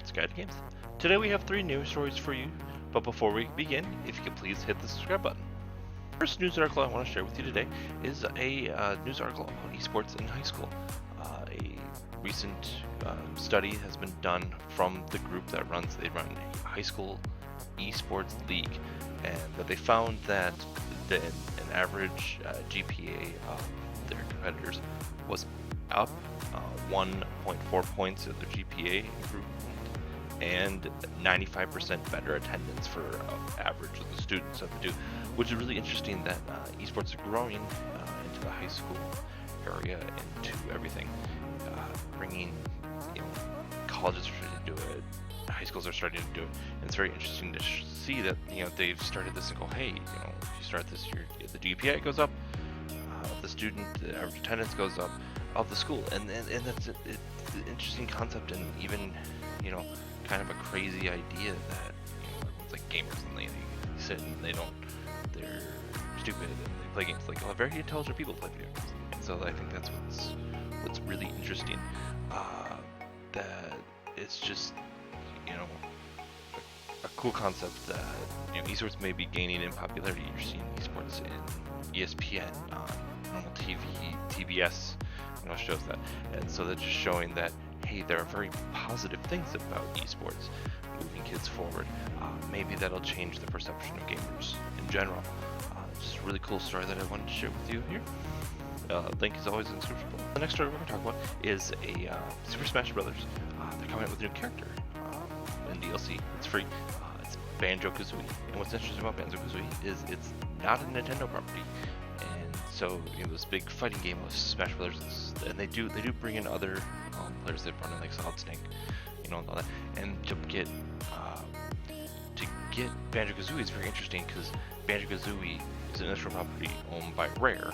Esports Guide Games. Today we have 3 news stories for you, but before we begin, if you could please hit the subscribe button. First news article I want to share with you today is a news article about esports in high school. A recent study has been done from the group that run a high school esports league, and that they found that an average GPA of their competitors was up 1.4 points of their GPA improvement and 95% better attendance for average of the students that they do, which is really interesting that esports are growing into the high school area, into everything, bringing, colleges are starting to do it, high schools are starting to do it, and it's very interesting to see that they've started this and go, hey, if you start this, the GPA goes up, the average attendance goes up of the school, and that's it's an interesting concept, and even kind of a crazy idea that everyone's like gamers and they sit and they're stupid and they play games. Like, very intelligent people play video games, and so I think that's what's really interesting. That it's just a cool concept that esports may be gaining in popularity. You're seeing esports in ESPN, on normal TV, TBS, shows that, and so that's just showing that, hey, there are very positive things about esports moving kids forward. Maybe that'll change the perception of gamers in general. It's just a really cool story that I wanted to share with you here. Link is always in the description below. The next story we're going to talk about is a Super Smash Brothers. They're coming out with a new character in DLC. It's free. It's Banjo Kazooie. And what's interesting about Banjo Kazooie is it's not a Nintendo property. And so this big fighting game with Smash Brothers, and they do bring in other players. They've brought in like Solid Snake, and all that. And to get Banjo Kazooie is very interesting because Banjo Kazooie is an intellectual property owned by Rare,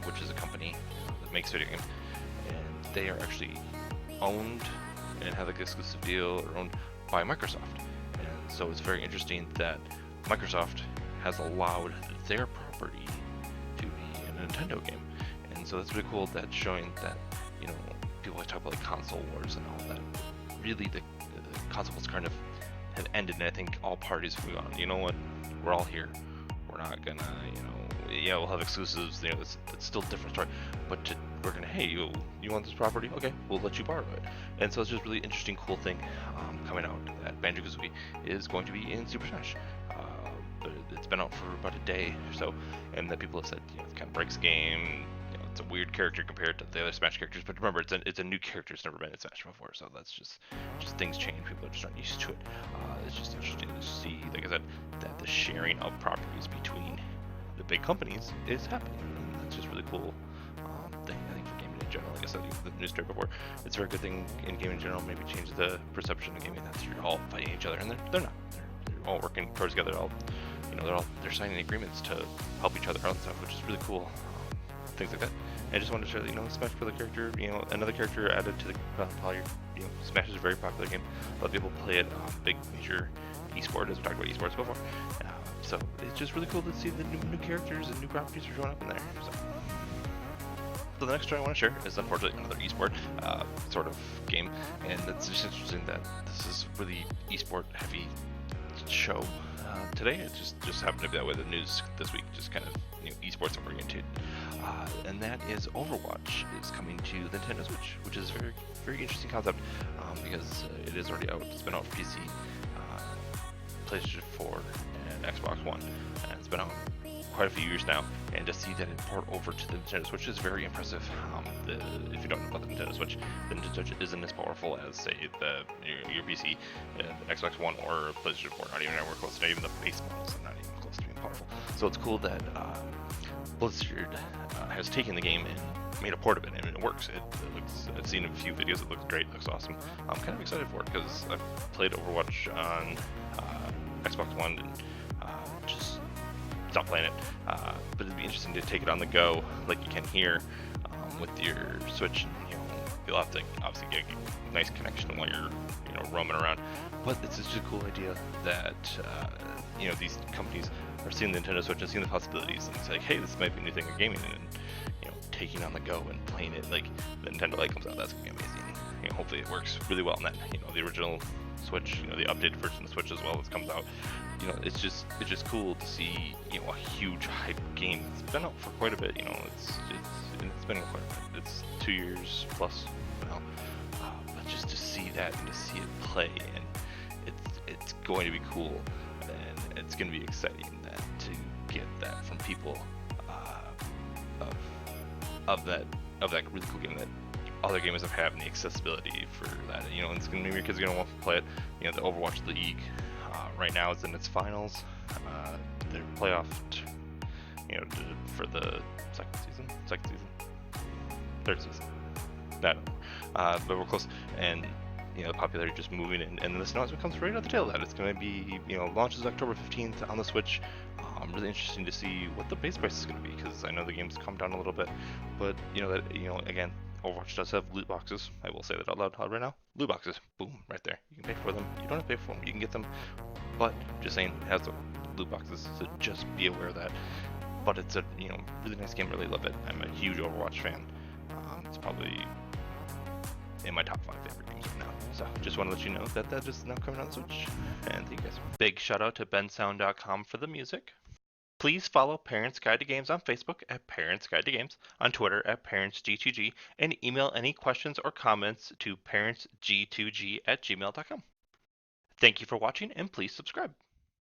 which is a company that makes video games, and they are actually owned and have like an exclusive deal, or owned by Microsoft. And so it's very interesting that Microsoft has allowed their property to be a Nintendo game, and so that's really cool. That's showing that people always talk about like console wars and all that. Really, the console wars kind of have ended, and I think all parties have gone, you know what, we're all here. We're not gonna, we'll have exclusives. It's still a different story, but we're gonna, hey, you want this property? Okay, we'll let you borrow it. And so it's just really interesting, cool thing coming out that Banjo Kazooie is going to be in Super Smash. But it's been out for about a day or so, and that people have said it kind of breaks the game. It's a weird character compared to the other Smash characters, but remember, it's a new character. It's never been in Smash before, so that's just things change. People are just not used to it. It's just interesting to see, like I said, that the sharing of properties between the big companies is happening, and that's just really cool thing, I think, for gaming in general. Like I said, the news story before, it's a very good thing in gaming in general. Maybe change the perception of gaming that you're all fighting each other, and they're not. They're all working towards together. They're signing agreements to help each other out and stuff, which is really cool. Things like that. And I just wanted to show that, Smash for the character, another character added to the poly. Smash is a very popular game. A lot of people play it on big major esport, as we talked about esports before. So it's just really cool to see the new characters and new properties are showing up in there. So the next story I want to share is unfortunately another esport sort of game, and it's just interesting that this is really esport heavy show today. It just happened to be that way. The news this week just kind of esports oriented, and that is Overwatch is coming to the Nintendo Switch, which is a very, very interesting concept because it is already out. It's been out for PC, PlayStation 4, and Xbox One, and it's been out quite a few years now. And to see that it port over to the Nintendo Switch is very impressive. If you don't know about the Nintendo Switch, the Nintendo Switch isn't as powerful as, say, your PC, Xbox One, or PlayStation 4. Not even anywhere close. Not even the base models are not even close to being powerful. So it's cool that Blizzard has taken the game and made a port of it, and it works. It looks. I've seen a few videos. It looks great. It looks awesome. I'm kind of excited for it because I've played Overwatch on Xbox One and just stopped playing it. But it'd be interesting to take it on the go, like you can here with your Switch. And, you'll have to obviously get a nice connection while you're roaming around. But it's just a cool idea that these companies are seeing the Nintendo Switch and seeing the possibilities, and it's like, hey, this might be a new thing in gaming, and taking on the go and playing it. Like the Nintendo Lite comes out, that's gonna be amazing. hopefully it works really well. And then the original Switch, the updated version of the Switch as well as comes out. It's just cool to see a huge hype game. It's been out for quite a bit. It's been quite a bit. It's 2 years plus now. But just to see that and to see it play, and it's going to be cool, and it's going to be exciting that to get that from people of that really cool game that other gamers have had, and the accessibility for that. And it's going to be, your kids are going to want to play it. The Overwatch League right now is in its finals. Their playoff, for the third season. That, but we're close, and the popularity just moving in, and this announcement comes right at the tail of that. It's going to be, launches October 15th on the Switch. Really interesting to see what the base price is going to be, because I know the game's come down a little bit, but again, Overwatch does have loot boxes. I will say that out loud right now. Loot boxes, boom, right there. You can pay for them. You don't have to pay for them. You can get them, but just saying, it has the loot boxes, so just be aware of that. But it's a really nice game. Really love it. I'm a huge Overwatch fan. It's probably in my top 5 favorite games right now. So just want to let you know that that is now coming on the Switch. And thank you guys. Big shout out to bensound.com for the music. Please follow Parents Guide to Games on Facebook at Parents Guide to Games, on Twitter at ParentsG2G, and email any questions or comments to parentsg2g@gmail.com. Thank you for watching, and please subscribe.